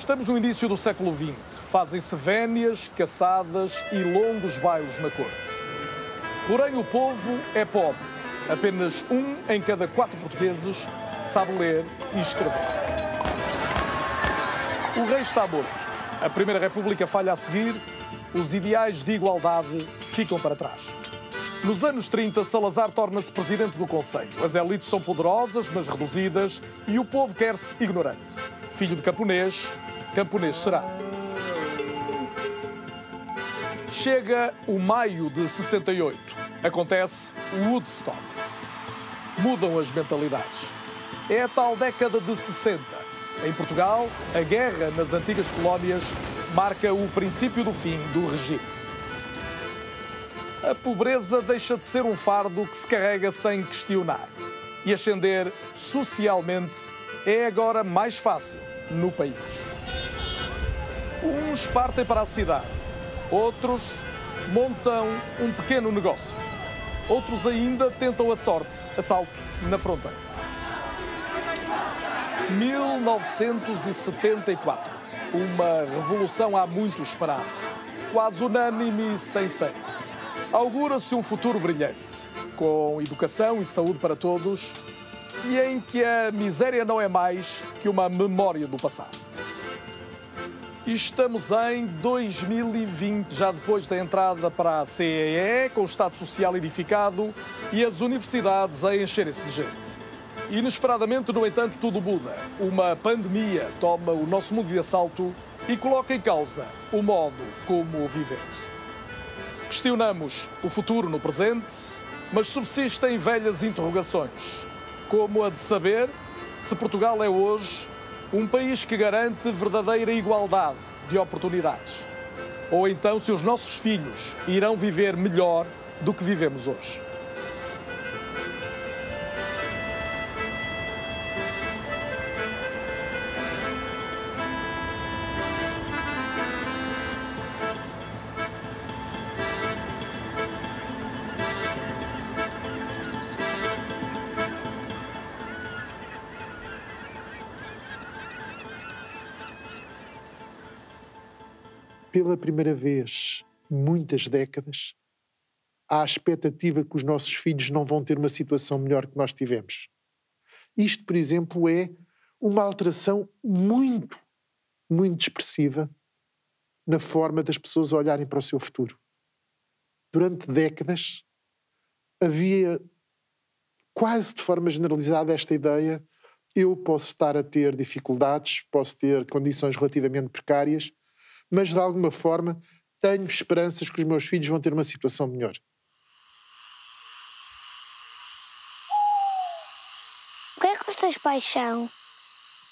Estamos no início do século XX. Fazem-se vénias, caçadas e longos bailes na corte. Porém, o povo é pobre. Apenas 1 em cada 4 portugueses sabe ler e escrever. O rei está morto. A Primeira República falha a seguir. Os ideais de igualdade ficam para trás. Nos anos 30, Salazar torna-se presidente do Conselho. As elites são poderosas, mas reduzidas, e o povo quer-se ignorante. Filho de camponês, camponês será. Chega o maio de 68. Acontece o Woodstock. Mudam as mentalidades. É a tal década de 60. Em Portugal, a guerra nas antigas colónias marca o princípio do fim do regime. A pobreza deixa de ser um fardo que se carrega sem questionar. E ascender socialmente é agora mais fácil no país. Uns partem para a cidade, outros montam um pequeno negócio. Outros ainda tentam a sorte, assalto na fronteira. 1974. Uma revolução há muito esperada, quase unânime e sem sangue. Augura-se um futuro brilhante, com educação e saúde para todos e em que a miséria não é mais que uma memória do passado. E estamos em 2020, já depois da entrada para a CEE, com o Estado Social edificado e as universidades a encherem-se de gente. Inesperadamente, no entanto, tudo muda. Uma pandemia toma o nosso mundo de assalto e coloca em causa o modo como vivemos. Questionamos o futuro no presente, mas subsistem velhas interrogações, como a de saber se Portugal é hoje um país que garante verdadeira igualdade de oportunidades, ou então se os nossos filhos irão viver melhor do que vivemos hoje. Pela primeira vez, muitas décadas, há a expectativa que os nossos filhos não vão ter uma situação melhor que nós tivemos. Isto, por exemplo, é uma alteração muito, muito expressiva na forma das pessoas olharem para o seu futuro. Durante décadas, havia quase de forma generalizada esta ideia: eu posso estar a ter dificuldades, posso ter condições relativamente precárias, mas de alguma forma tenho esperanças que os meus filhos vão ter uma situação melhor. O que é que os teus pais são?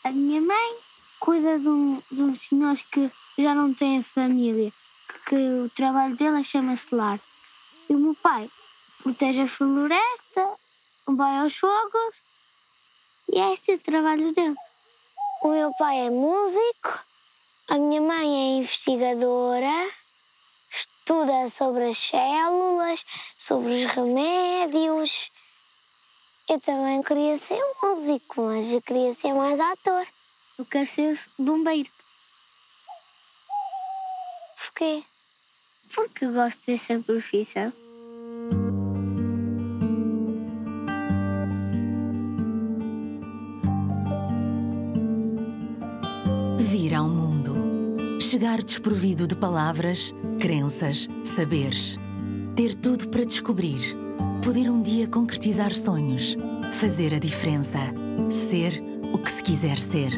A minha mãe cuida de uns senhores que já não têm família, que o trabalho dele chama-se lar. E o meu pai protege a floresta, vai aos fogos, e é esse o trabalho dele. O meu pai é músico, a minha mãe é investigadora, estuda sobre as células, sobre os remédios. Eu também queria ser músico, mas eu queria ser mais ator. Eu quero ser bombeiro. Porquê? Porque eu gosto dessa profissão. Vir ao mundo. Chegar desprovido de palavras, crenças, saberes. Ter tudo para descobrir. Poder um dia concretizar sonhos. Fazer a diferença. Ser o que se quiser ser.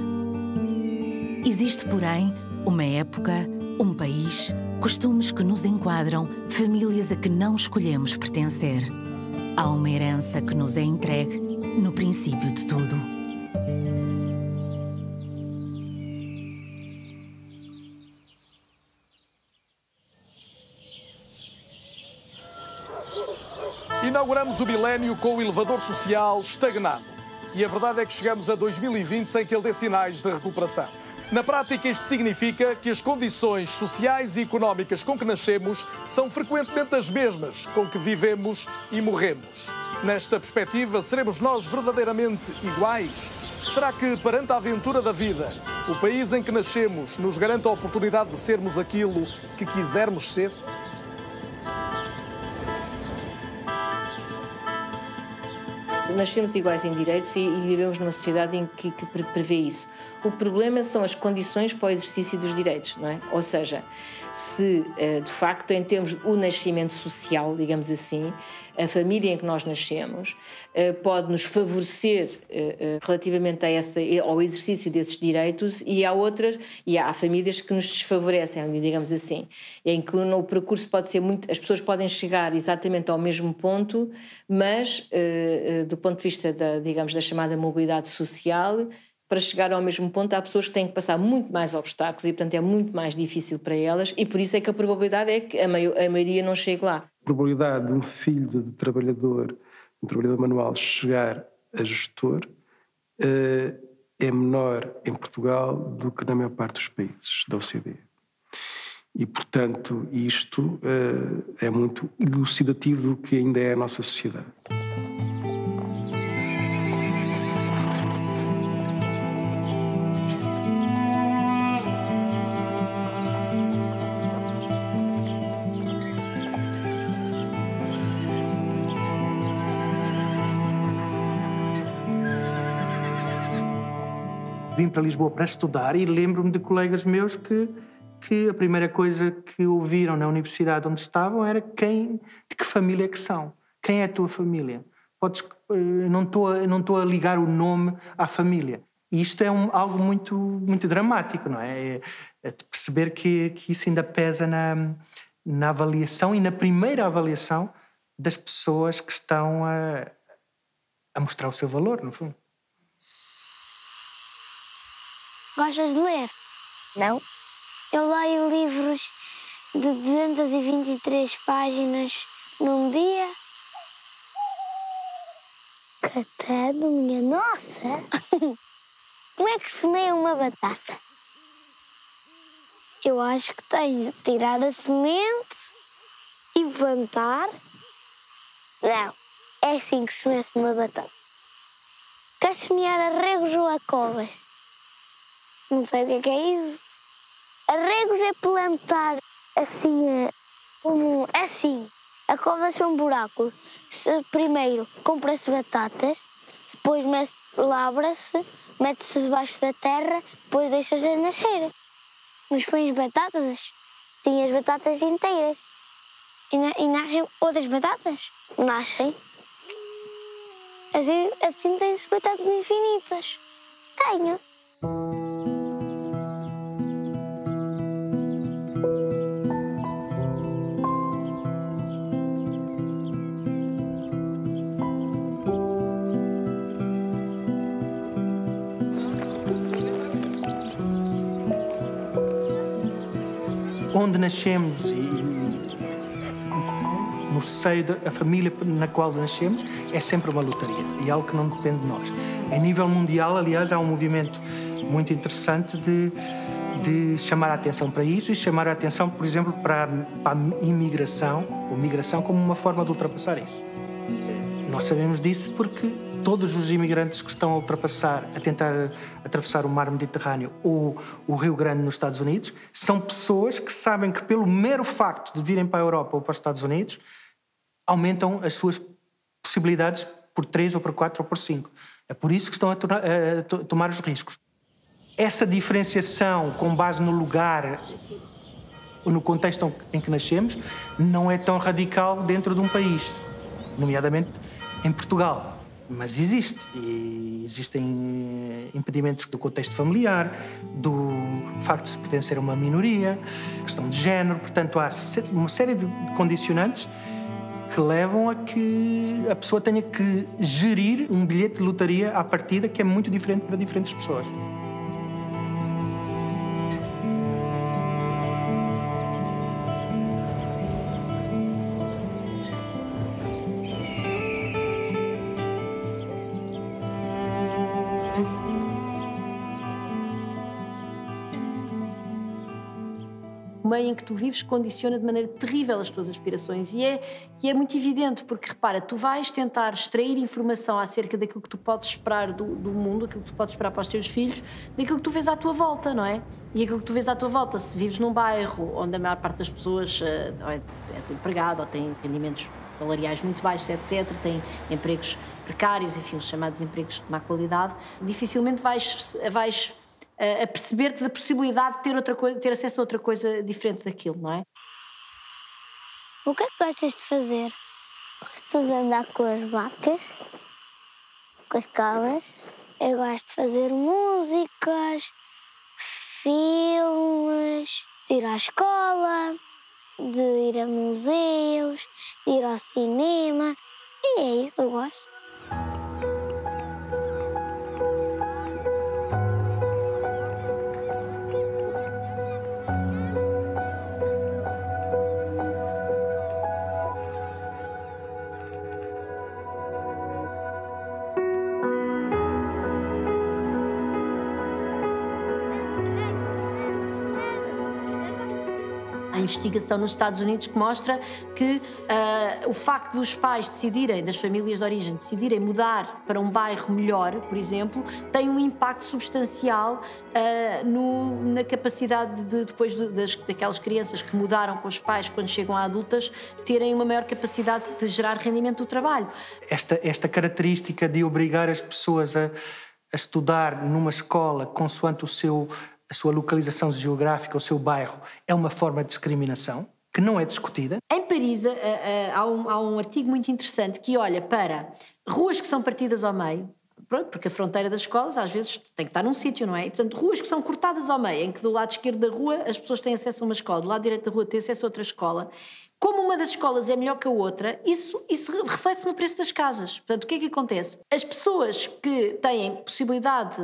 Existe, porém, uma época, um país, costumes que nos enquadram, famílias a que não escolhemos pertencer. Há uma herança que nos é entregue no princípio de tudo. Inauguramos o milénio com o elevador social estagnado. E a verdade é que chegamos a 2020 sem que ele dê sinais de recuperação. Na prática, isto significa que as condições sociais e económicas com que nascemos são frequentemente as mesmas com que vivemos e morremos. Nesta perspectiva, seremos nós verdadeiramente iguais? Será que, perante a aventura da vida, O país em que nascemos nos garante a oportunidade de sermos aquilo que quisermos ser? Nascemos iguais em direitos e vivemos numa sociedade em que prevê isso. O problema são as condições para o exercício dos direitos, não é? Ou seja, se de facto, em termos do nascimento social, digamos assim, a família em que nós nascemos pode nos favorecer relativamente ao exercício desses direitos, e há famílias que nos desfavorecem, digamos assim, em que o percurso pode ser as pessoas podem chegar exatamente ao mesmo ponto, mas do ponto de vista da chamada mobilidade social, para chegar ao mesmo ponto há pessoas que têm que passar muito mais obstáculos e, portanto, é muito mais difícil para elas, e por isso é que a probabilidade é que a maioria não chegue lá. A probabilidade de um filho de trabalhador, um trabalhador manual, chegar a gestor é menor em Portugal do que na maior parte dos países da OCDE. E, portanto, isto é muito elucidativo do que ainda é a nossa sociedade. Vim para Lisboa para estudar e lembro-me de colegas meus que a primeira coisa que ouviram na universidade onde estavam era de que família é que são, quem é a tua família. Não estou a ligar o nome à família. E isto é algo muito, muito dramático, não é? É perceber que isso ainda pesa na avaliação e na primeira avaliação das pessoas que estão a mostrar o seu valor, no fundo. Gostas de ler? Não. Eu leio livros de 223 páginas num dia. Catado, minha nossa! Como é que se semeia uma batata? Eu acho que tens de tirar a semente e plantar. Não, é assim que se semeia uma batata. Queres semear arregos ou a covas? Não sei o que é isso. Arregos é plantar assim, como assim. A covas são buracos. Primeiro compra-se batatas, depois lavra-se, mete-se debaixo da terra, depois deixas-as nascer. Mas pões batatas? Sim, as batatas inteiras. E nascem outras batatas? Nascem. Assim tens batatas infinitas. Tenho. Onde nascemos e no seio da família na qual nascemos é sempre uma lotaria e é algo que não depende de nós. Em nível mundial, aliás, há um movimento muito interessante de chamar a atenção para isso e chamar a atenção, por exemplo, para a imigração, ou migração como uma forma de ultrapassar isso. Nós sabemos disso porque todos os imigrantes que estão a tentar atravessar o mar Mediterrâneo ou o Rio Grande nos Estados Unidos são pessoas que sabem que pelo mero facto de virem para a Europa ou para os Estados Unidos aumentam as suas possibilidades por 3 ou por 4 ou por 5. É por isso que estão a tomar os riscos. Essa diferenciação com base no lugar ou no contexto em que nascemos não é tão radical dentro de um país, nomeadamente em Portugal. Mas existe. E existem impedimentos do contexto familiar, do facto de se pertencer a uma minoria, questão de género. Portanto, há uma série de condicionantes que levam a que a pessoa tenha que gerir um bilhete de lotaria à partida que é muito diferente para diferentes pessoas. meio em que tu vives condiciona de maneira terrível as tuas aspirações. E é muito evidente, porque repara, tu vais tentar extrair informação acerca daquilo que tu podes esperar do mundo, aquilo que tu podes esperar para os teus filhos, daquilo que tu vês à tua volta, não é? E aquilo que tu vês à tua volta, se vives num bairro onde a maior parte das pessoas é desempregada ou tem rendimentos salariais muito baixos, etc., tem empregos precários, enfim, os chamados empregos de má qualidade, dificilmente vais a perceber-te da possibilidade de ter acesso a outra coisa diferente daquilo, não é? O que é que gostas de fazer? Gosto de andar com as vacas, com as cabras. Eu gosto de fazer músicas, filmes, de ir à escola, de ir a museus, de ir ao cinema. E é isso que eu gosto. Há investigação nos Estados Unidos que mostra que o facto dos pais decidirem, das famílias de origem, decidirem mudar para um bairro melhor, por exemplo, tem um impacto substancial na capacidade de, depois daquelas crianças que mudaram com os pais quando chegam a adultas, terem uma maior capacidade de gerar rendimento do trabalho. Esta característica de obrigar as pessoas a estudar numa escola consoante a sua localização geográfica, o seu bairro, é uma forma de discriminação que não é discutida. Em Paris há um artigo muito interessante que olha para ruas que são partidas ao meio, pronto, porque a fronteira das escolas às vezes tem que estar num sítio, não é? E, portanto, ruas que são cortadas ao meio, em que do lado esquerdo da rua as pessoas têm acesso a uma escola, do lado direito da rua têm acesso a outra escola. Como uma das escolas é melhor que a outra, isso reflete-se no preço das casas. Portanto, o que é que acontece? As pessoas que têm possibilidade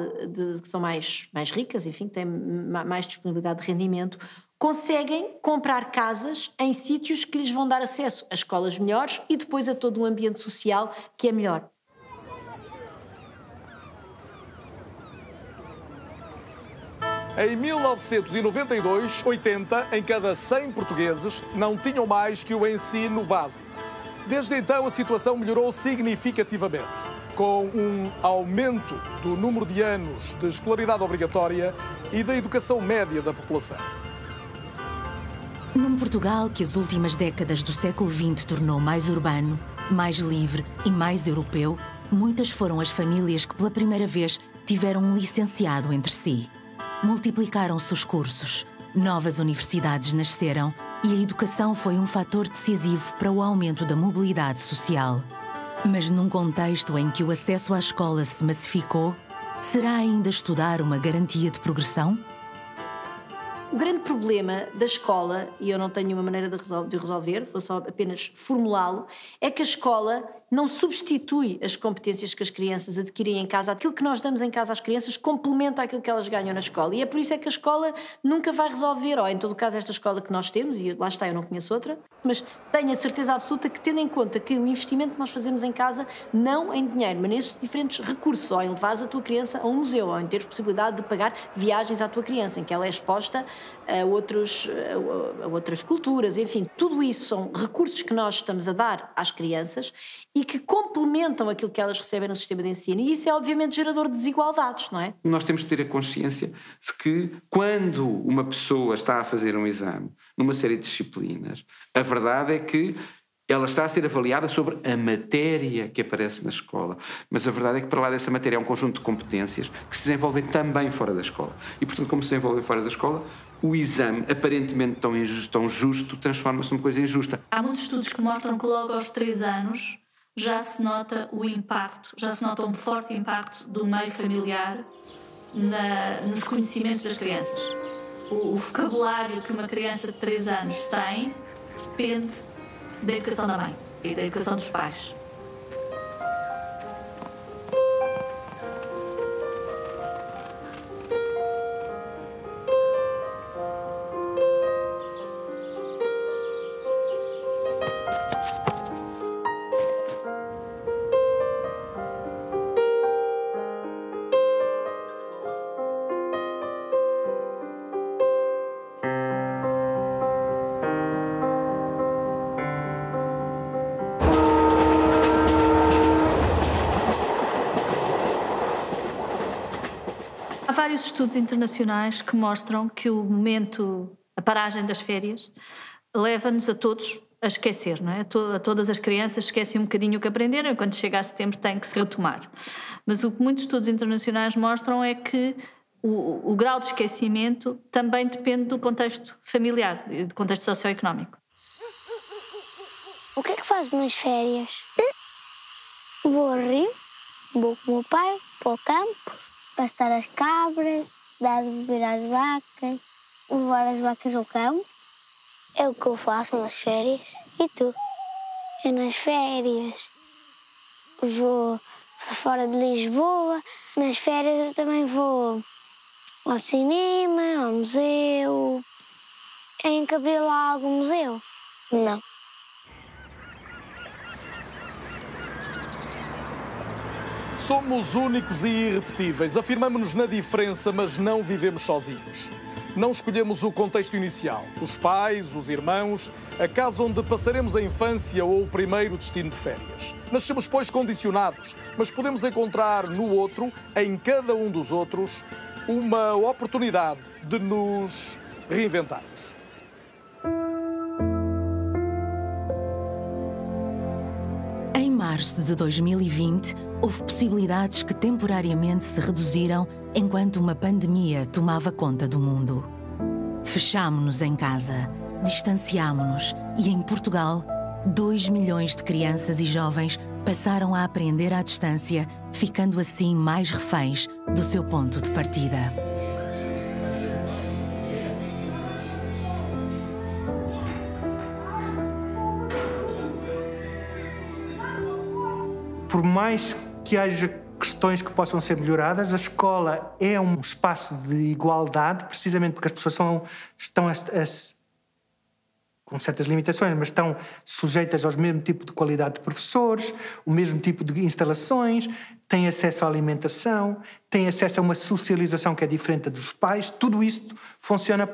que são mais ricas, enfim, que têm mais disponibilidade de rendimento, conseguem comprar casas em sítios que lhes vão dar acesso a escolas melhores e depois a todo um ambiente social que é melhor. Em 1992, 80 em cada 100 portugueses não tinham mais que o ensino básico. Desde então, a situação melhorou significativamente, com um aumento do número de anos de escolaridade obrigatória e da educação média da população. Num Portugal que as últimas décadas do século XX tornou mais urbano, mais livre e mais europeu, muitas foram as famílias que pela primeira vez tiveram um licenciado entre si. Multiplicaram-se os cursos, novas universidades nasceram e a educação foi um fator decisivo para o aumento da mobilidade social. Mas num contexto em que o acesso à escola se massificou, será ainda estudar uma garantia de progressão? O grande problema da escola, e eu não tenho uma maneira de resolver, vou só apenas formulá-lo, é que a escola não substitui as competências que as crianças adquirem em casa. Aquilo que nós damos em casa às crianças complementa aquilo que elas ganham na escola. E é por isso é que a escola nunca vai resolver, ou em todo o caso esta escola que nós temos, e lá está, eu não conheço outra, mas tenho a certeza absoluta que, tendo em conta que o investimento que nós fazemos em casa, não em dinheiro, mas nesses diferentes recursos, ou em levares a tua criança a um museu, ou em teres possibilidade de pagar viagens à tua criança, em que ela é exposta a outras culturas, enfim, tudo isso são recursos que nós estamos a dar às crianças e que complementam aquilo que elas recebem no sistema de ensino. E isso é, obviamente, gerador de desigualdades, não é? Nós temos de ter a consciência de que, quando uma pessoa está a fazer um exame numa série de disciplinas, a verdade é que ela está a ser avaliada sobre a matéria que aparece na escola. Mas a verdade é que, para lá dessa matéria, há um conjunto de competências que se desenvolvem também fora da escola. E, portanto, como se desenvolvem fora da escola, o exame, aparentemente tão injusto, tão justo, transforma-se numa coisa injusta. Há muitos estudos que mostram que logo aos 3 anos já se nota o impacto, já se nota um forte impacto do meio familiar nos conhecimentos das crianças. O vocabulário que uma criança de 3 anos tem depende da educação da mãe e da educação dos pais. Há vários estudos internacionais que mostram que o momento, a paragem das férias, leva-nos a todos a esquecer, não é? A todas as crianças esquecem um bocadinho o que aprenderam e quando chega a setembro tem que se retomar. Mas o que muitos estudos internacionais mostram é que o grau de esquecimento também depende do contexto familiar, do contexto socioeconómico. O que é que fazes nas férias? Vou ao rio, vou com o meu pai para o campo, pastar as cabras, dar de beber às vacas, levar as vacas ao campo. É o que eu faço nas férias. E tu? Eu nas férias vou para fora de Lisboa. Nas férias eu também vou ao cinema, ao museu. Em Cabril há algum museu? Não. Somos únicos e irrepetíveis. Afirmamos-nos na diferença, mas não vivemos sozinhos. Não escolhemos o contexto inicial, os pais, os irmãos, a casa onde passaremos a infância ou o primeiro destino de férias. Nascemos, pois, condicionados, mas podemos encontrar no outro, em cada um dos outros, uma oportunidade de nos reinventarmos. Em março de 2020, houve possibilidades que temporariamente se reduziram enquanto uma pandemia tomava conta do mundo. Fechámo-nos em casa, distanciámo-nos e, em Portugal, 2 milhões de crianças e jovens passaram a aprender à distância, ficando assim mais reféns do seu ponto de partida. Por mais que haja questões que possam ser melhoradas, a escola é um espaço de igualdade, precisamente porque as pessoas estão com certas limitações, mas estão sujeitas ao mesmo tipo de qualidade de professores, o mesmo tipo de instalações, têm acesso à alimentação, têm acesso a uma socialização que é diferente dos pais. Tudo isto funciona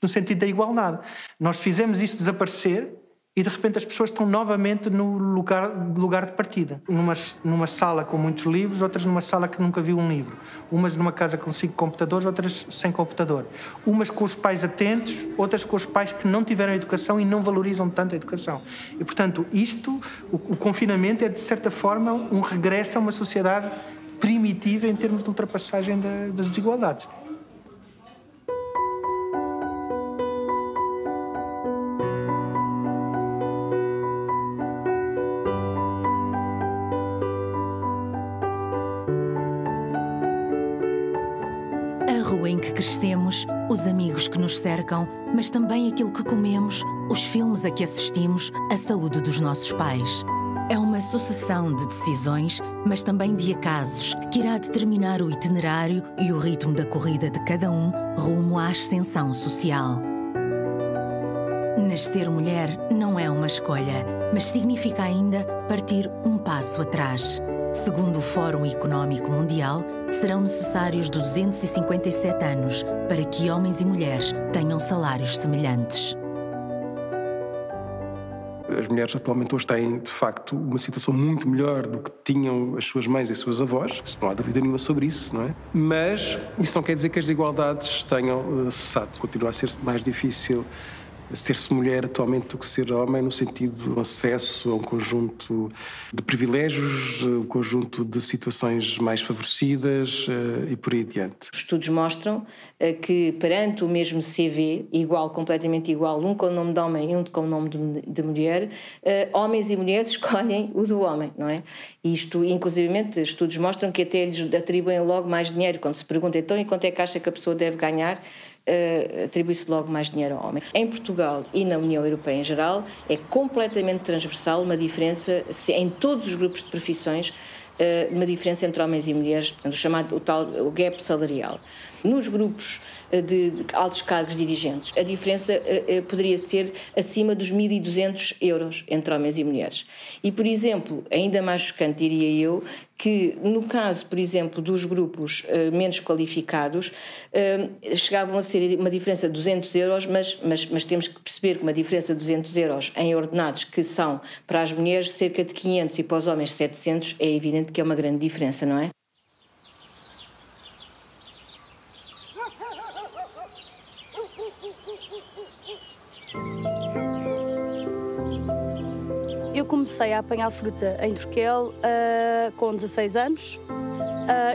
no sentido da igualdade. Nós fizemos isto desaparecer e, de repente, as pessoas estão novamente no lugar de partida. Numa sala com muitos livros, outras numa sala que nunca viu um livro. Umas numa casa com 5 computadores, outras sem computador. Umas com os pais atentos, outras com os pais que não tiveram educação e não valorizam tanto a educação. E, portanto, o confinamento é, de certa forma, um regresso a uma sociedade primitiva em termos de ultrapassagem das desigualdades. Em que crescemos, os amigos que nos cercam, mas também aquilo que comemos, os filmes a que assistimos, a saúde dos nossos pais. É uma sucessão de decisões, mas também de acasos, que irá determinar o itinerário e o ritmo da corrida de cada um rumo à ascensão social. Nascer mulher não é uma escolha, mas significa ainda partir um passo atrás. Segundo o Fórum Económico Mundial, serão necessários 257 anos para que homens e mulheres tenham salários semelhantes. As mulheres atualmente hoje têm, de facto, uma situação muito melhor do que tinham as suas mães e as suas avós, não há dúvida nenhuma sobre isso, não é? Mas isso não quer dizer que as desigualdades tenham cessado. Continua a ser mais difícil ser-se mulher atualmente do que ser homem, no sentido de acesso a um conjunto de privilégios, um conjunto de situações mais favorecidas e por aí adiante. Estudos mostram que perante o mesmo CV, completamente igual, um com o nome de homem e um com o nome de mulher, homens e mulheres escolhem o do homem, não é? Isto, inclusivamente, estudos mostram que até lhes atribuem logo mais dinheiro. Quando se pergunta, então, e quanto é que acha que a pessoa deve ganhar? Atribui-se logo mais dinheiro ao homem. Em Portugal e na União Europeia em geral é completamente transversal uma diferença em todos os grupos de profissões, uma diferença entre homens e mulheres, portanto, o gap salarial. Nos grupos de altos cargos dirigentes, a diferença poderia ser acima dos 1.200 euros entre homens e mulheres. E, por exemplo, ainda mais chocante, diria eu, que no caso, por exemplo, dos grupos menos qualificados, chegavam a ser uma diferença de 200 euros, mas temos que perceber que uma diferença de 200 euros em ordenados que são para as mulheres cerca de 500 e para os homens 700, é evidente que é uma grande diferença, não é? Eu comecei a apanhar fruta em Turquel com 16 anos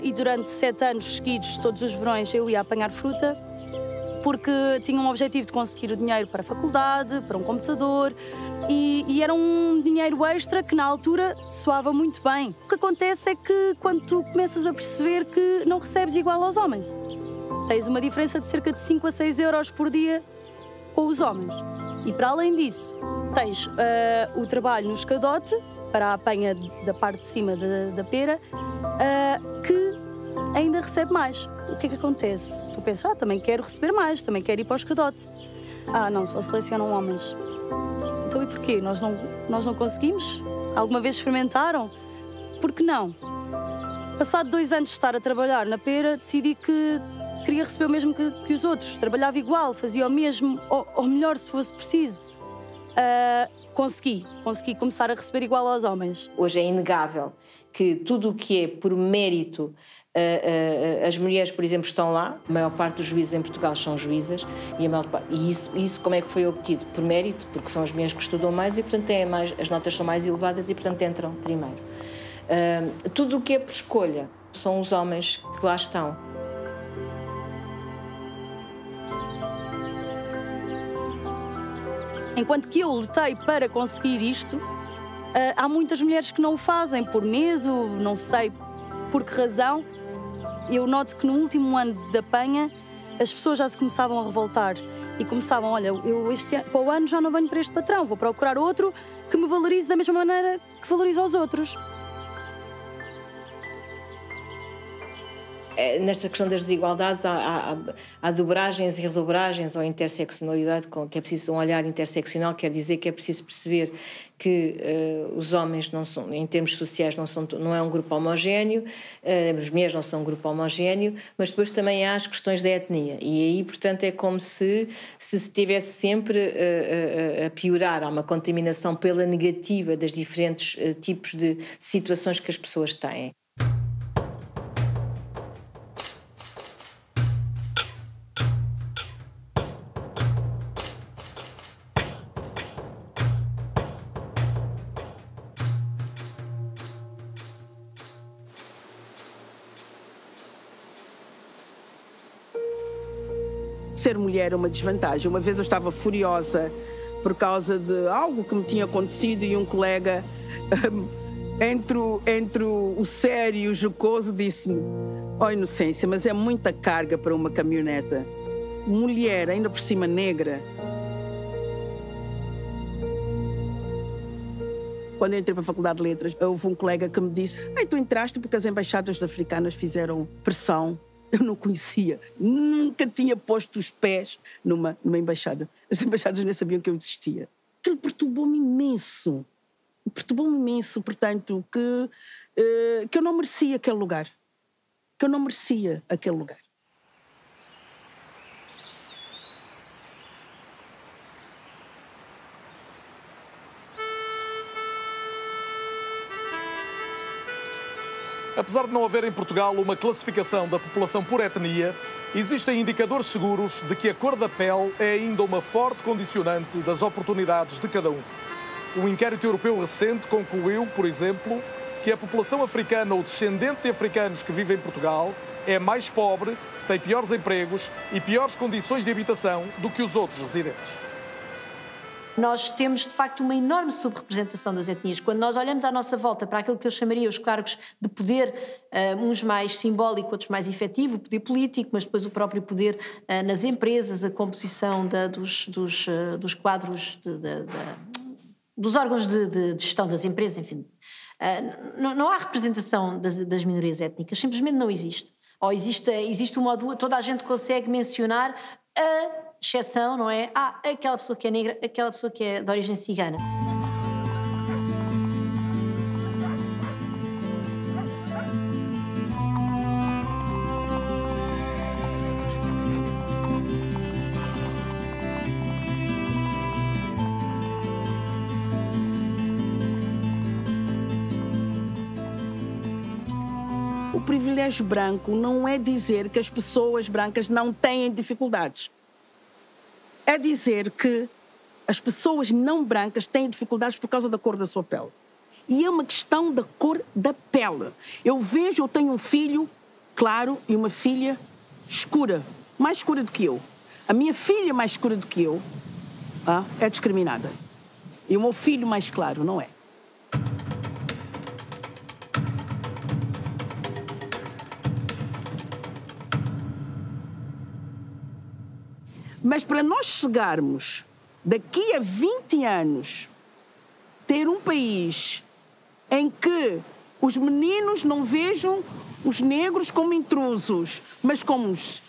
e durante 7 anos seguidos, todos os verões, eu ia apanhar fruta porque tinha um objetivo de conseguir o dinheiro para a faculdade, para um computador e era um dinheiro extra que na altura soava muito bem. O que acontece é que quando tu começas a perceber que não recebes igual aos homens, tens uma diferença de cerca de 5 a 6 euros por dia com os homens. E para além disso, tens o trabalho no escadote, para a apanha da parte de cima da pera, que ainda recebe mais. O que é que acontece? Tu pensas, também quero receber mais, também quero ir para o escadote. Não, só selecionam homens. Então e porquê? Nós não conseguimos? Alguma vez experimentaram? Por que não? Passado 2 anos de estar a trabalhar na pera, decidi que queria receber o mesmo que os outros. Trabalhava igual, fazia o mesmo, ou melhor se fosse preciso. Consegui começar a receber igual aos homens. Hoje é inegável que tudo o que é por mérito, as mulheres, por exemplo, estão lá, a maior parte dos juízes em Portugal são juízas, e isso como é que foi obtido? Por mérito, porque são as mulheres que estudam mais e, portanto, as notas são mais elevadas e, portanto, entram primeiro. Tudo o que é por escolha são os homens que lá estão. Enquanto que eu lutei para conseguir isto, há muitas mulheres que não o fazem por medo, não sei por que razão. Eu noto que no último ano da apanha as pessoas já se começavam a revoltar e começavam, olha, eu para o ano já não venho para este patrão, vou procurar outro que me valorize da mesma maneira que valoriza os outros. Nesta questão das desigualdades há dobragens e redobragens ou interseccionalidade, que é preciso um olhar interseccional, quer dizer que é preciso perceber que os homens não são, em termos sociais não é um grupo homogéneo, as mulheres não são um grupo homogéneo, mas depois também há as questões da etnia e aí, portanto, é como se estivesse sempre a piorar, há uma contaminação pela negativa das diferentes tipos de situações que as pessoas têm. Ser mulher é uma desvantagem. Uma vez eu estava furiosa por causa de algo que me tinha acontecido e um colega, entre o sério e o jocoso, disse-me: "Oh, Inocência, mas é muita carga para uma caminhoneta. Mulher, ainda por cima negra." Quando eu entrei para a Faculdade de Letras, houve um colega que me disse: "Tu entraste porque as embaixadas africanas fizeram pressão." Eu não conhecia, nunca tinha posto os pés numa embaixada. As embaixadas nem sabiam que eu existia. Aquilo perturbou-me imenso, portanto, que eu não merecia aquele lugar. Apesar de não haver em Portugal uma classificação da população por etnia, existem indicadores seguros de que a cor da pele é ainda uma forte condicionante das oportunidades de cada um. Um inquérito europeu recente concluiu, por exemplo, que a população africana ou descendente de africanos que vive em Portugal é mais pobre, tem piores empregos e piores condições de habitação do que os outros residentes. Nós temos, de facto, uma enorme subrepresentação das etnias. Quando nós olhamos à nossa volta para aquilo que eu chamaria os cargos de poder, uns mais simbólico, outros mais efetivo, o poder político, mas depois o próprio poder nas empresas, a composição dos quadros, dos órgãos de gestão das empresas, enfim. Não há representação das minorias étnicas, simplesmente não existe. Ou existe uma ou duas, toda a gente consegue mencionar a exceção, não é? Aquela pessoa que é negra, aquela pessoa que é de origem cigana. O privilégio branco não é dizer que as pessoas brancas não têm dificuldades. É dizer que as pessoas não brancas têm dificuldades por causa da cor da sua pele. E é uma questão da cor da pele. Eu tenho um filho claro e uma filha escura, mais escura do que eu. A minha filha mais escura do que eu é discriminada. E o meu filho mais claro não é. Mas para nós chegarmos, daqui a 20 anos, ter um país em que os meninos não vejam os negros como intrusos, mas como os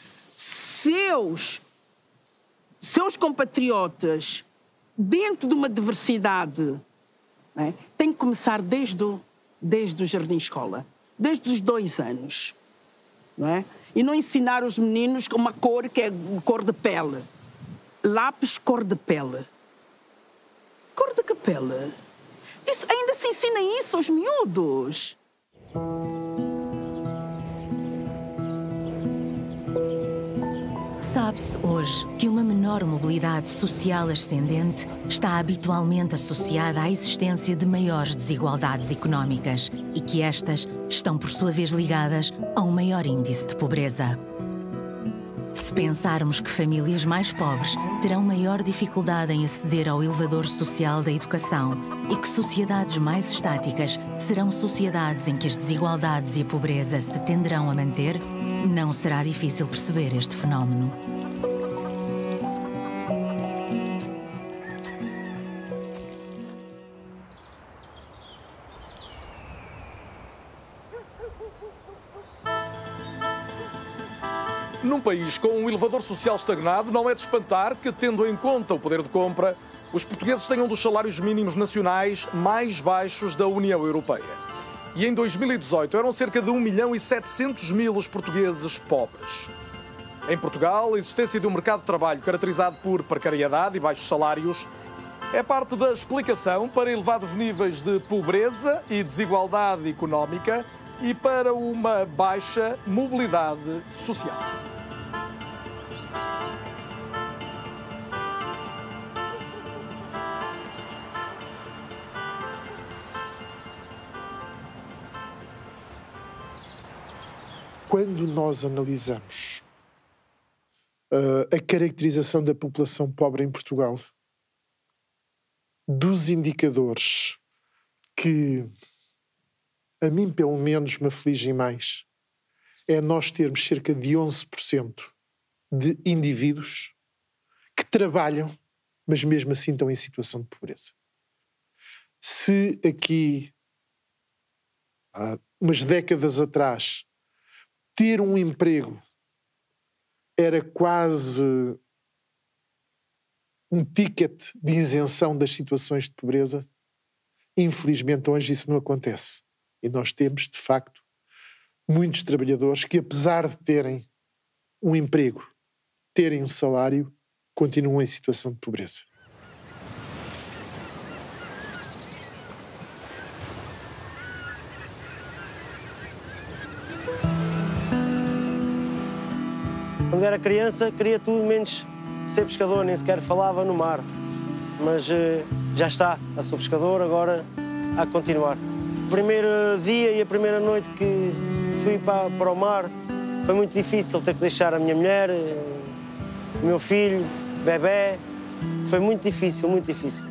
seus compatriotas, dentro de uma diversidade, né? Tem que começar desde o jardim-escola, desde os 2 anos. Não é? E não ensinar os meninos uma cor que é cor de pele. Lápis, cor de pele. Cor de que pele? Isso, ainda se ensina isso aos miúdos. Sabe-se hoje que uma menor mobilidade social ascendente está habitualmente associada à existência de maiores desigualdades económicas e que estas estão, por sua vez, ligadas a um maior índice de pobreza. Se pensarmos que famílias mais pobres terão maior dificuldade em aceder ao elevador social da educação e que sociedades mais estáticas serão sociedades em que as desigualdades e a pobreza se tenderão a manter, não será difícil perceber este fenómeno. Num país com um elevador social estagnado, não é de espantar que, tendo em conta o poder de compra, os portugueses tenham dos salários mínimos nacionais mais baixos da União Europeia. E em 2018 eram cerca de 1.700.000 os portugueses pobres. Em Portugal, a existência de um mercado de trabalho caracterizado por precariedade e baixos salários é parte da explicação para elevados níveis de pobreza e desigualdade económica e para uma baixa mobilidade social. Quando nós analisamos a caracterização da população pobre em Portugal, dos indicadores que a mim pelo menos me afligem mais, é nós termos cerca de 11% de indivíduos que trabalham, mas mesmo assim estão em situação de pobreza. Se aqui, há umas décadas atrás, ter um emprego era quase um ticket de isenção das situações de pobreza, infelizmente hoje isso não acontece. E nós temos, de facto, muitos trabalhadores que, apesar de terem um emprego, terem um salário, continuam em situação de pobreza. Quando era criança, queria tudo menos ser pescador, nem sequer falava no mar. Mas já está, a ser pescador, agora há que continuar. O primeiro dia e a primeira noite que fui para o mar foi muito difícil, ter que deixar a minha mulher, o meu filho, bebê. Foi muito difícil, muito difícil.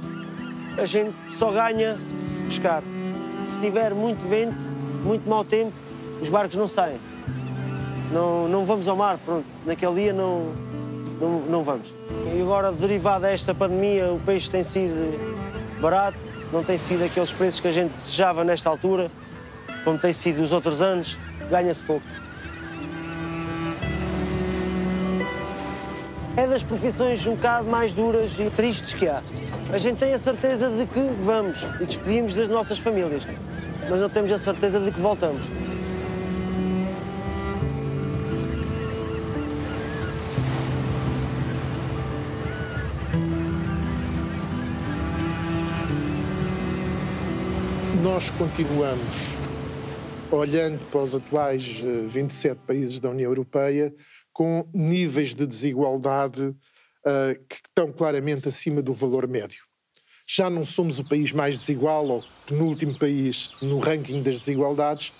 A gente só ganha se pescar. Se tiver muito vento, muito mau tempo, os barcos não saem. Não vamos ao mar, pronto. Naquele dia não vamos. E agora, derivado desta pandemia, o peixe tem sido barato, não tem sido aqueles preços que a gente desejava nesta altura, como tem sido os outros anos, ganha-se pouco. É das profissões um bocado mais duras e tristes que há. A gente tem a certeza de que vamos e despedimos das nossas famílias, mas não temos a certeza de que voltamos. Nós continuamos, olhando para os atuais 27 países da União Europeia, com níveis de desigualdade que estão claramente acima do valor médio. Já não somos o país mais desigual, ou penúltimo país no ranking das desigualdades,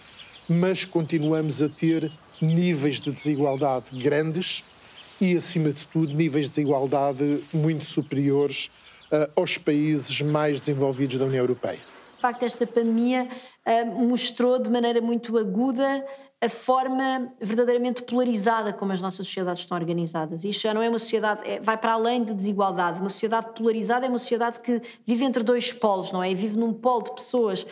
mas continuamos a ter níveis de desigualdade grandes e, acima de tudo, níveis de desigualdade muito superiores aos países mais desenvolvidos da União Europeia. De facto, esta pandemia mostrou de maneira muito aguda a forma verdadeiramente polarizada como as nossas sociedades estão organizadas. Isto já não é uma sociedade, vai para além de desigualdade. Uma sociedade polarizada é uma sociedade que vive entre dois polos, não é? Vive num polo de pessoas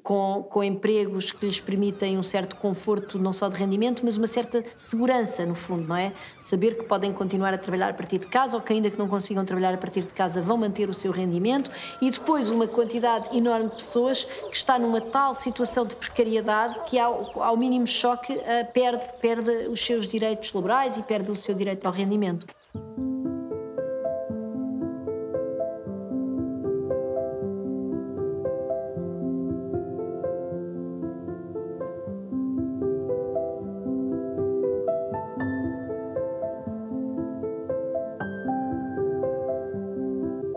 com empregos que lhes permitem um certo conforto, não só de rendimento, mas uma certa segurança, no fundo, não é? Saber que podem continuar a trabalhar a partir de casa, ou que ainda que não consigam trabalhar a partir de casa vão manter o seu rendimento, e depois uma quantidade enorme de pessoas que está numa tal situação de precariedade que ao mínimo choque perde os seus direitos laborais e perde o seu direito ao rendimento.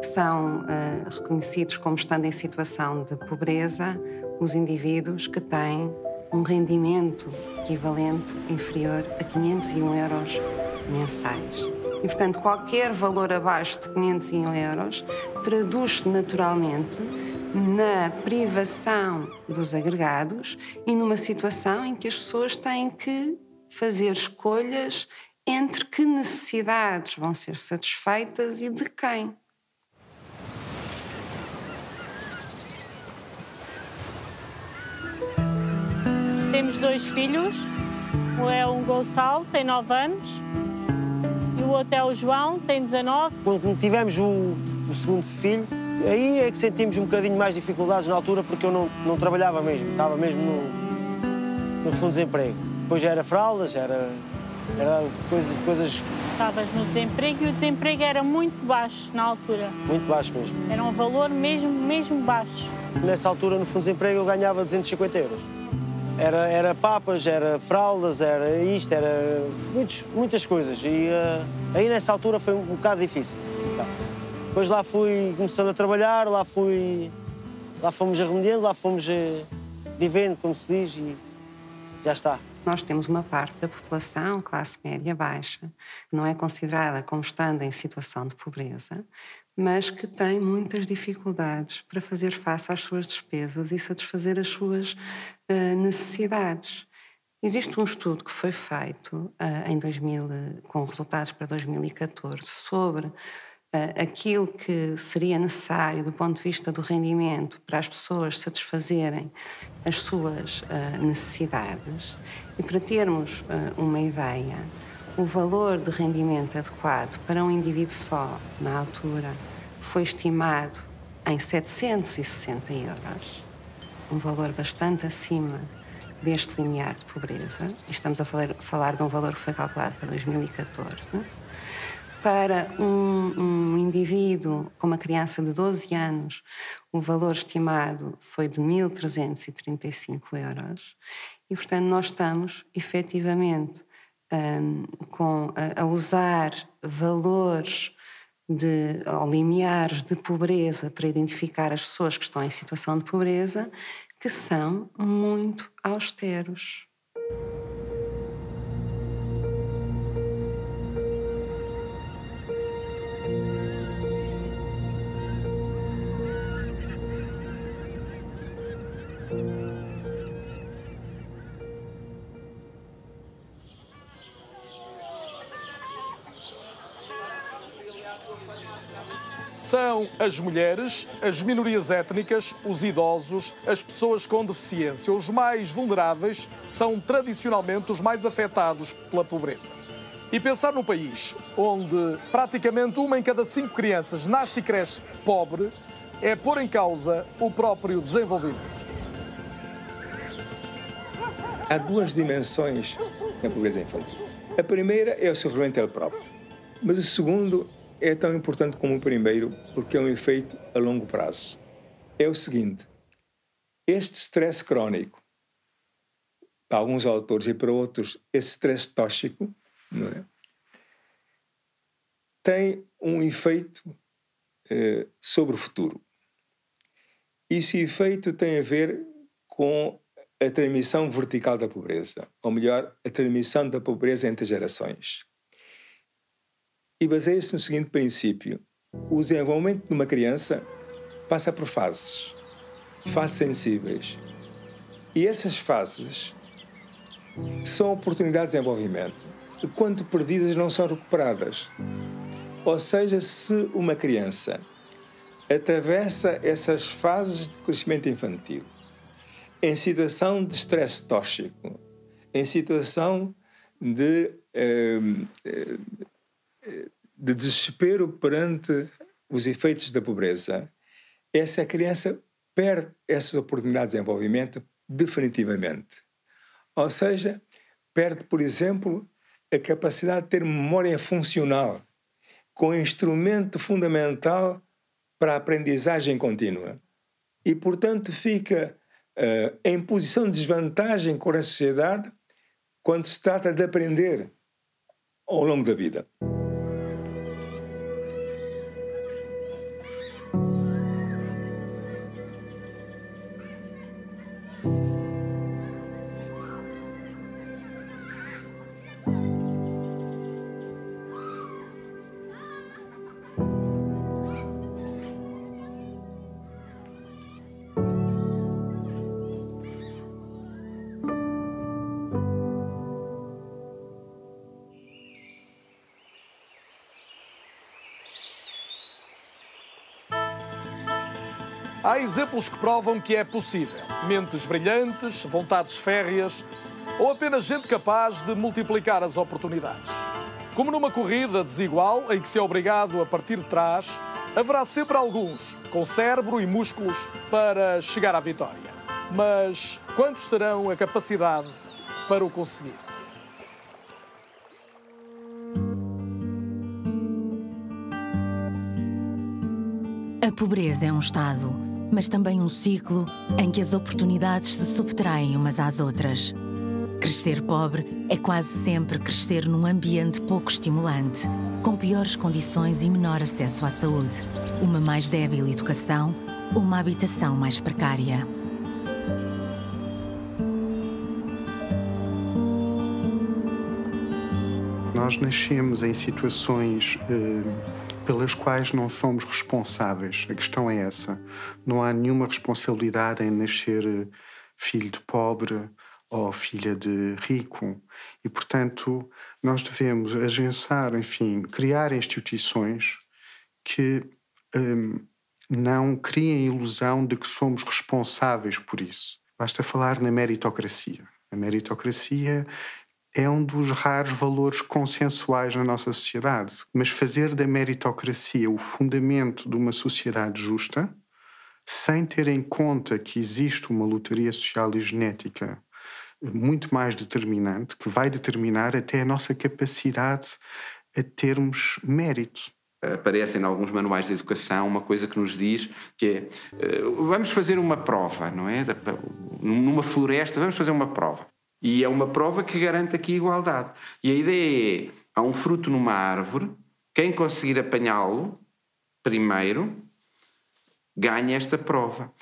São reconhecidos como estando em situação de pobreza os indivíduos que têm um rendimento equivalente inferior a 501 euros mensais. E, portanto, qualquer valor abaixo de 501 euros traduz-se naturalmente na privação dos agregados e numa situação em que as pessoas têm que fazer escolhas entre que necessidades vão ser satisfeitas e de quem. Temos 2 filhos, um é o Gonçalo, tem 9 anos, e o outro é o João, tem 19. Quando tivemos o segundo filho, aí é que sentimos um bocadinho mais dificuldades na altura, porque eu não trabalhava mesmo, estava mesmo no fundo de desemprego. Depois já era fraldas, era coisas... Estavas no desemprego e o desemprego era muito baixo na altura. Muito baixo mesmo. Era um valor mesmo baixo. Nessa altura, no fundo de desemprego, eu ganhava 250 euros. Era papas, era fraldas, era isto, era muitas coisas. E aí nessa altura foi um bocado difícil. Depois lá fui começando a trabalhar, lá fomos arremediando, lá fomos vivendo, como se diz, e já está. Nós temos uma parte da população, classe média baixa, que não é considerada como estando em situação de pobreza, mas que tem muitas dificuldades para fazer face às suas despesas e satisfazer as suas necessidades. Existe um estudo que foi feito com resultados para 2014 sobre aquilo que seria necessário do ponto de vista do rendimento para as pessoas satisfazerem as suas necessidades. E para termos uma ideia, o valor de rendimento adequado para um indivíduo só, na altura, foi estimado em 760 euros, um valor bastante acima deste limiar de pobreza. Estamos a falar de um valor que foi calculado para 2014. Para um indivíduo com uma criança de 12 anos, o valor estimado foi de 1.335 euros. E, portanto, nós estamos, efetivamente, a usar valores ou limiares de pobreza para identificar as pessoas que estão em situação de pobreza, que são muito austeros. São as mulheres, as minorias étnicas, os idosos, as pessoas com deficiência. Os mais vulneráveis são tradicionalmente os mais afetados pela pobreza. E pensar num país onde praticamente 1 em cada 5 crianças nasce e cresce pobre é pôr em causa o próprio desenvolvimento. Há 2 dimensões na pobreza infantil. A primeira é o sofrimento dele próprio, mas o segundo é tão importante como o primeiro porque é um efeito a longo prazo. É o seguinte: este stress crónico, para alguns autores e para outros, esse stress tóxico, não é? tem um efeito sobre o futuro. Esse efeito tem a ver com a transmissão vertical da pobreza, ou melhor, a transmissão da pobreza entre gerações. E baseia-se no seguinte princípio: o desenvolvimento de uma criança passa por fases sensíveis. E essas fases são oportunidades de desenvolvimento. Quando perdidas, não são recuperadas. Ou seja, se uma criança atravessa essas fases de crescimento infantil em situação de estresse tóxico, em situação de desespero perante os efeitos da pobreza, essa criança perde essas oportunidades de desenvolvimento definitivamente. Ou seja, perde, por exemplo, a capacidade de ter memória funcional, com instrumento fundamental para a aprendizagem contínua. E, portanto, fica em posição de desvantagem com a sociedade quando se trata de aprender ao longo da vida. Há exemplos que provam que é possível. Mentes brilhantes, vontades férreas ou apenas gente capaz de multiplicar as oportunidades. Como numa corrida desigual em que se é obrigado a partir de trás, haverá sempre alguns com cérebro e músculos para chegar à vitória. Mas quantos terão a capacidade para o conseguir? A pobreza é um estado, mas também um ciclo em que as oportunidades se subtraem umas às outras. Crescer pobre é quase sempre crescer num ambiente pouco estimulante, com piores condições e menor acesso à saúde, uma mais débil educação, uma habitação mais precária. Nós nascemos em situações pelas quais não somos responsáveis. A questão é essa. Não há nenhuma responsabilidade em nascer filho de pobre ou filha de rico. E, portanto, nós devemos agenciar, enfim, criar instituições que não criem a ilusão de que somos responsáveis por isso. Basta falar na meritocracia. A meritocracia é um dos raros valores consensuais na nossa sociedade. Mas fazer da meritocracia o fundamento de uma sociedade justa, sem ter em conta que existe uma lotaria social e genética muito mais determinante, que vai determinar até a nossa capacidade a termos mérito. Aparece em alguns manuais de educação uma coisa que nos diz que é vamos fazer uma prova, não é? Numa floresta, vamos fazer uma prova. E é uma prova que garante aqui a igualdade. E a ideia é, há um fruto numa árvore, quem conseguir apanhá-lo primeiro ganha esta prova.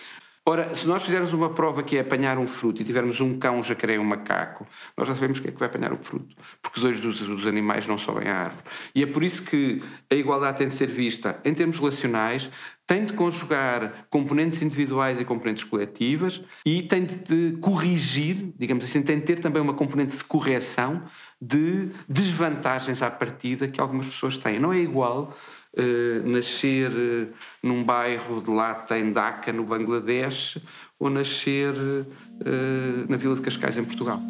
Ora, se nós fizermos uma prova que é apanhar um fruto e tivermos um cão, um jacaré e um macaco, nós já sabemos quem é que vai apanhar o fruto, porque dois dos animais não sobem à árvore. E é por isso que a igualdade tem de ser vista em termos relacionais, tem de conjugar componentes individuais e componentes coletivas e tem de corrigir, digamos assim, tem de ter também uma componente de correção de desvantagens à partida que algumas pessoas têm. Não é igual nascer num bairro de Lata, em Dhaka, no Bangladesh, ou nascer na Vila de Cascais, em Portugal.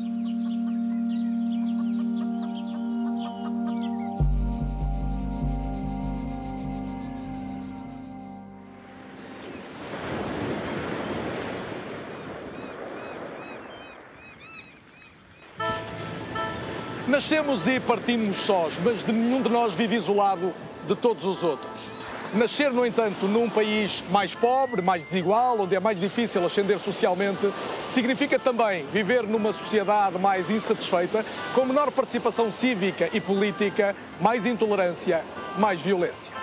Nascemos e partimos sós, mas nenhum de nós vive isolado de todos os outros. Nascer, no entanto, num país mais pobre, mais desigual, onde é mais difícil ascender socialmente, significa também viver numa sociedade mais insatisfeita, com menor participação cívica e política, mais intolerância, mais violência.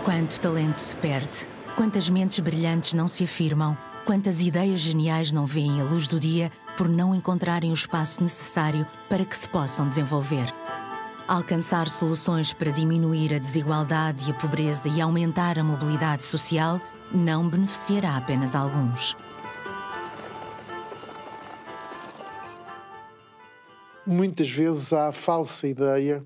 Quanto talento se perde, quantas mentes brilhantes não se afirmam, quantas ideias geniais não veem a luz do dia por não encontrarem o espaço necessário para que se possam desenvolver. Alcançar soluções para diminuir a desigualdade e a pobreza e aumentar a mobilidade social não beneficiará apenas alguns. Muitas vezes há a falsa ideia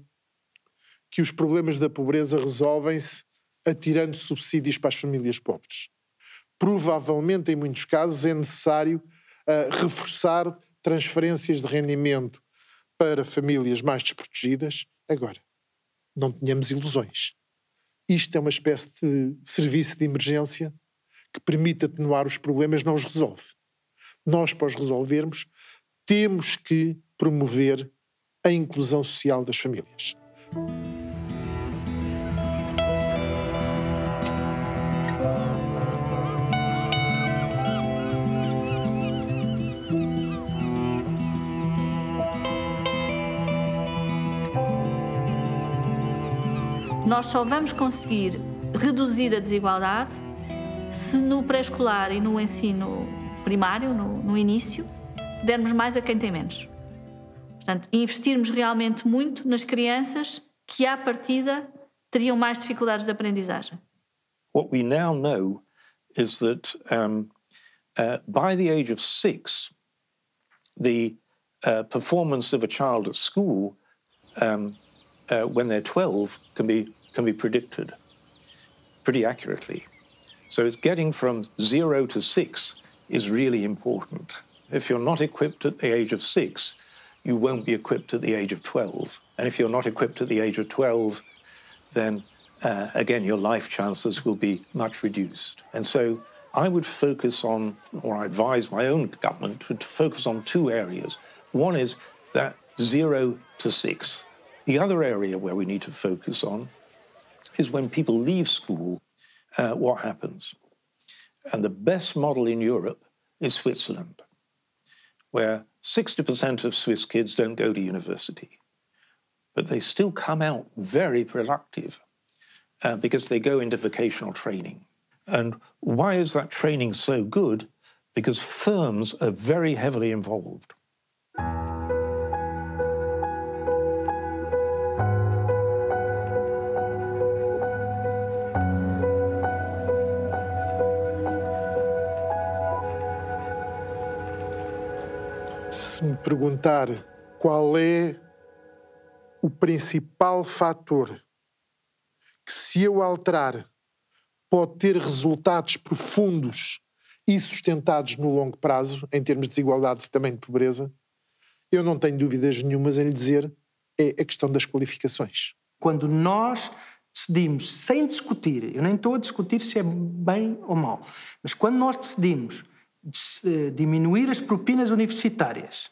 que os problemas da pobreza resolvem-se atirando subsídios para as famílias pobres. Provavelmente, em muitos casos, é necessário reforçar transferências de rendimento para famílias mais desprotegidas. Agora, não tenhamos ilusões. Isto é uma espécie de serviço de emergência que permite atenuar os problemas, não os resolve. Nós, para os resolvermos, temos que promover a inclusão social das famílias. Nós só vamos conseguir reduzir a desigualdade se no pré-escolar e no ensino primário, no início, dermos mais a quem tem menos. Portanto, investirmos realmente muito nas crianças que, à partida, teriam mais dificuldades de aprendizagem. What we now know is that by the age of 6, the performance of a child at school when they're 12 can be predicted pretty accurately. So it's getting from 0 to 6 is really important. If you're not equipped at the age of 6, you won't be equipped at the age of 12. And if you're not equipped at the age of 12, then again, your life chances will be much reduced. And so I would focus on, or I advise my own government to focus on two areas. One is that 0 to 6. The other area where we need to focus on is when people leave school, what happens? And the best model in Europe is Switzerland, where 60% of Swiss kids don't go to university, but they still come out very productive because they go into vocational training. And why is that training so good? Because firms are very heavily involved. Se me perguntar qual é o principal fator que, se eu alterar, pode ter resultados profundos e sustentados no longo prazo, em termos de desigualdades e também de pobreza, eu não tenho dúvidas nenhumas em lhe dizer, é a questão das qualificações. Quando nós decidimos, sem discutir, eu nem estou a discutir se é bem ou mal, mas quando nós decidimos diminuir as propinas universitárias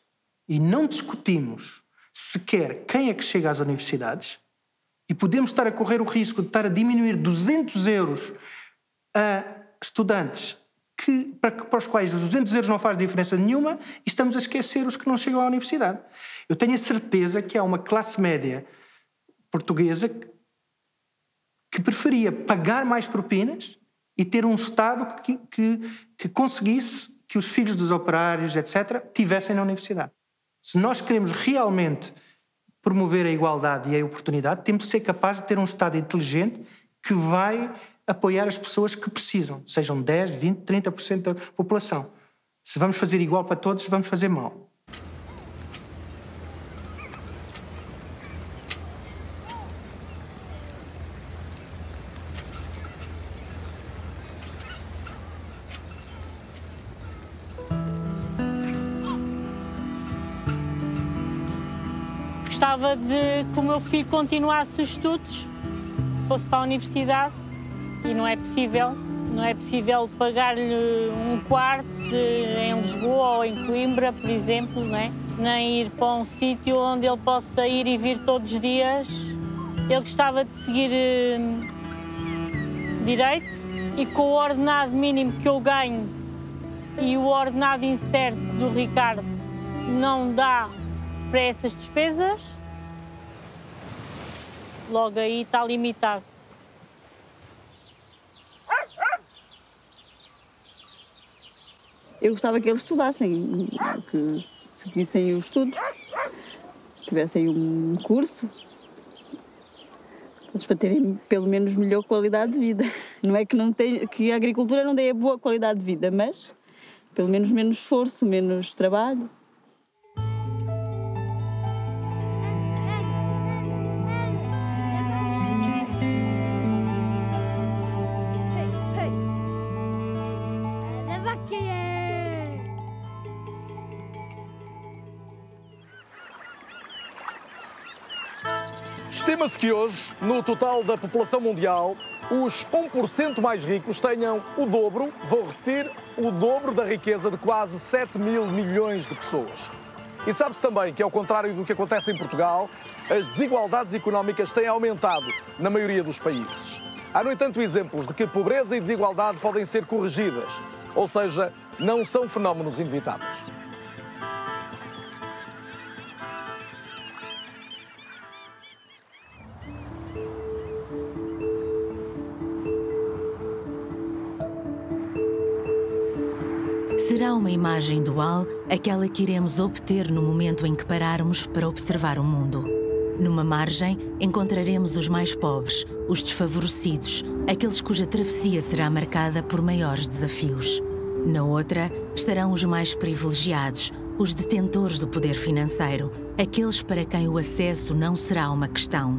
e não discutimos sequer quem é que chega às universidades, e podemos estar a correr o risco de estar a diminuir 200 euros a estudantes para os quais os 200 euros não faz diferença nenhuma, e estamos a esquecer os que não chegam à universidade. Eu tenho a certeza que há uma classe média portuguesa que preferia pagar mais propinas e ter um Estado que conseguisse que os filhos dos operários, etc., tivessem na universidade. Se nós queremos realmente promover a igualdade e a oportunidade, temos de ser capazes de ter um Estado inteligente que vai apoiar as pessoas que precisam, sejam 10, 20, 30% da população. Se vamos fazer igual para todos, vamos fazer mal. Gostava de que o meu filho continuasse os estudos, fosse para a universidade, e não é possível. Não é possível pagar-lhe um quarto em Lisboa ou em Coimbra, por exemplo, não é? Nem ir para um sítio onde ele possa ir e vir todos os dias Eu gostava de seguir direito e com o ordenado mínimo que eu ganho e o ordenado incerto do Ricardo não dá para essas despesas, logo aí está limitado. Eu gostava que eles estudassem, que seguissem os estudos, tivessem um curso, para terem pelo menos melhor qualidade de vida. Não é que a agricultura não dê boa qualidade de vida, mas pelo menos menos esforço, menos trabalho. Estima-se que hoje, no total da população mundial, os 1% mais ricos tenham o dobro, vou repetir, o dobro da riqueza de quase 7 mil milhões de pessoas. E sabe-se também que, ao contrário do que acontece em Portugal, as desigualdades económicas têm aumentado na maioria dos países. Há, no entanto, exemplos de que pobreza e desigualdade podem ser corrigidas, ou seja, não são fenómenos inevitáveis. Será uma imagem dual aquela que iremos obter no momento em que pararmos para observar o mundo. Numa margem, encontraremos os mais pobres, os desfavorecidos, aqueles cuja travessia será marcada por maiores desafios. Na outra, estarão os mais privilegiados, os detentores do poder financeiro, aqueles para quem o acesso não será uma questão.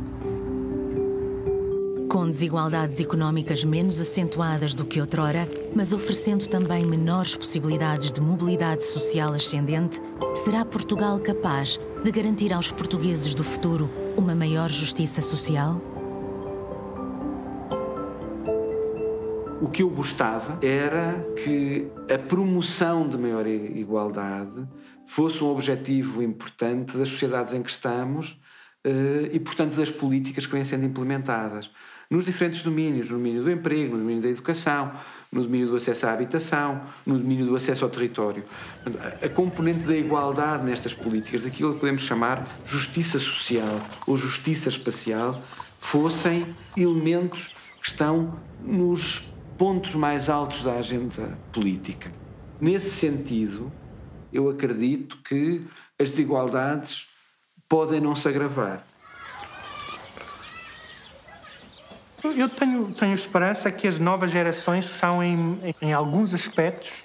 Com desigualdades económicas menos acentuadas do que outrora, mas oferecendo também menores possibilidades de mobilidade social ascendente, será Portugal capaz de garantir aos portugueses do futuro uma maior justiça social? O que eu gostava era que a promoção de maior igualdade fosse um objetivo importante das sociedades em que estamos e, portanto, das políticas que vêm sendo implementadas. Nos diferentes domínios, no domínio do emprego, no domínio da educação, no domínio do acesso à habitação, no domínio do acesso ao território. A componente da igualdade nestas políticas, daquilo que podemos chamar justiça social ou justiça espacial, fossem elementos que estão nos pontos mais altos da agenda política. Nesse sentido, eu acredito que as desigualdades podem não se agravar. Eu tenho esperança que as novas gerações são, em alguns aspectos,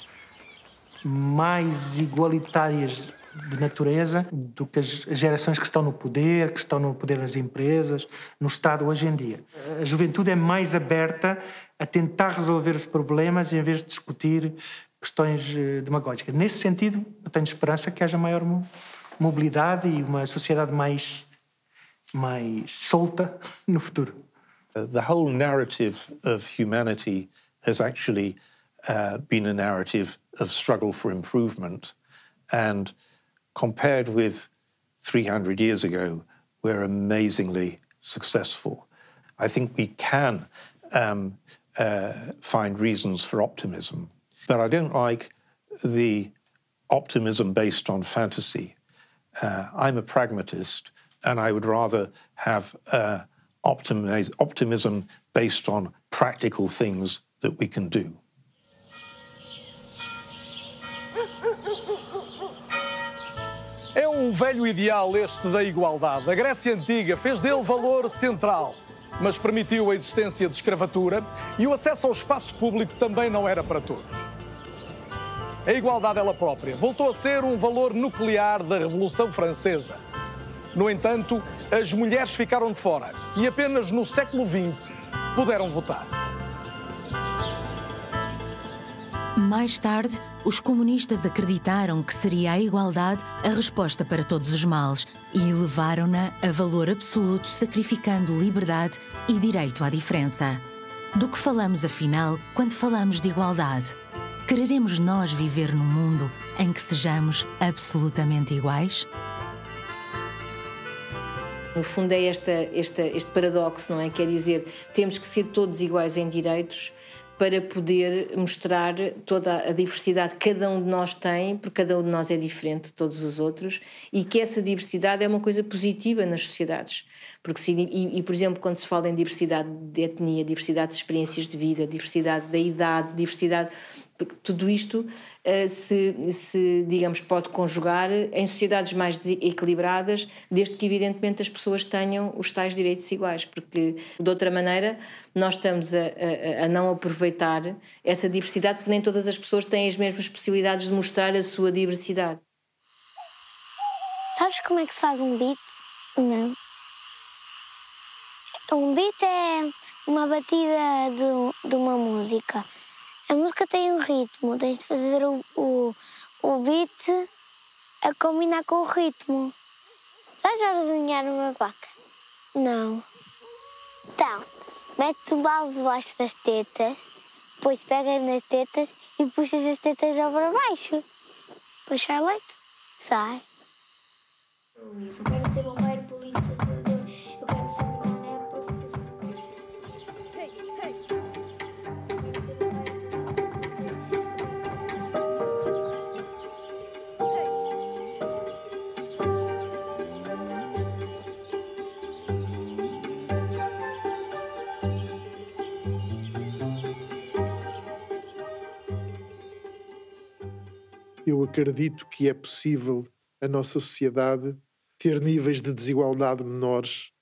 mais igualitárias de natureza do que as gerações que estão no poder nas empresas, no Estado hoje em dia. A juventude é mais aberta a tentar resolver os problemas em vez de discutir questões demagógicas. Nesse sentido, eu tenho esperança que haja maior mobilidade e uma sociedade mais solta no futuro. The whole narrative of humanity has actually been a narrative of struggle for improvement, and compared with 300 years ago, we're amazingly successful. I think we can find reasons for optimism, but I don't like the optimism based on fantasy. I'm a pragmatist, and I would rather have optimism based on practical things that we can do. É um velho ideal este da igualdade. A Grécia Antiga fez dele valor central, mas permitiu a existência de escravatura e o acesso ao espaço público também não era para todos. A igualdade ela própria voltou a ser um valor nuclear da Revolução Francesa. No entanto, as mulheres ficaram de fora e apenas no século XX puderam votar. Mais tarde, os comunistas acreditaram que seria a igualdade a resposta para todos os males e elevaram-na a valor absoluto, sacrificando liberdade e direito à diferença. Do que falamos, afinal, quando falamos de igualdade? Quereremos nós viver num mundo em que sejamos absolutamente iguais? No fundo é este paradoxo, não é? Quer dizer, temos que ser todos iguais em direitos para poder mostrar toda a diversidade que cada um de nós tem, porque cada um de nós é diferente de todos os outros, e que essa diversidade é uma coisa positiva nas sociedades. Porque por exemplo, quando se fala em diversidade de etnia, diversidade de experiências de vida, diversidade da idade, diversidade... Tudo isto digamos, pode conjugar em sociedades mais equilibradas, desde que, evidentemente, as pessoas tenham os tais direitos iguais, porque, de outra maneira, nós estamos a não aproveitar essa diversidade, porque nem todas as pessoas têm as mesmas possibilidades de mostrar a sua diversidade. Sabes como é que se faz um beat? Não. Um beat é uma batida de uma música. A música tem um ritmo, tens de fazer o beat a combinar com o ritmo. Sabes ordenhar uma vaca? Não. Então, metes o balde debaixo das tetas, depois pegas nas tetas e puxas as tetas já para baixo. Depois sai leite. Sai. Eu quero ter um raio polícia. Eu quero ser uma Eu acredito que é possível a nossa sociedade ter níveis de desigualdade menores.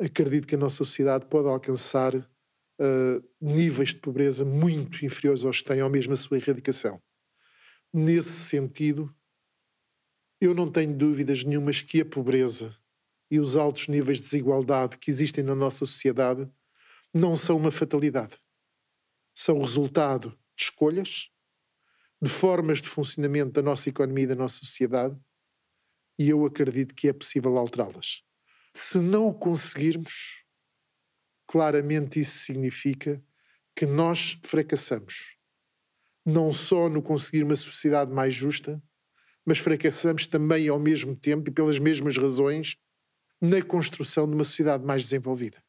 Acredito que a nossa sociedade pode alcançar níveis de pobreza muito inferiores aos que têm, ou mesmo a sua erradicação. Nesse sentido, eu não tenho dúvidas nenhumas que a pobreza e os altos níveis de desigualdade que existem na nossa sociedade não são uma fatalidade. São resultado de escolhas, de formas de funcionamento da nossa economia e da nossa sociedade, e eu acredito que é possível alterá-las. Se não o conseguirmos, claramente isso significa que nós fracassamos. Não só no conseguir uma sociedade mais justa, mas fracassamos também ao mesmo tempo e pelas mesmas razões na construção de uma sociedade mais desenvolvida.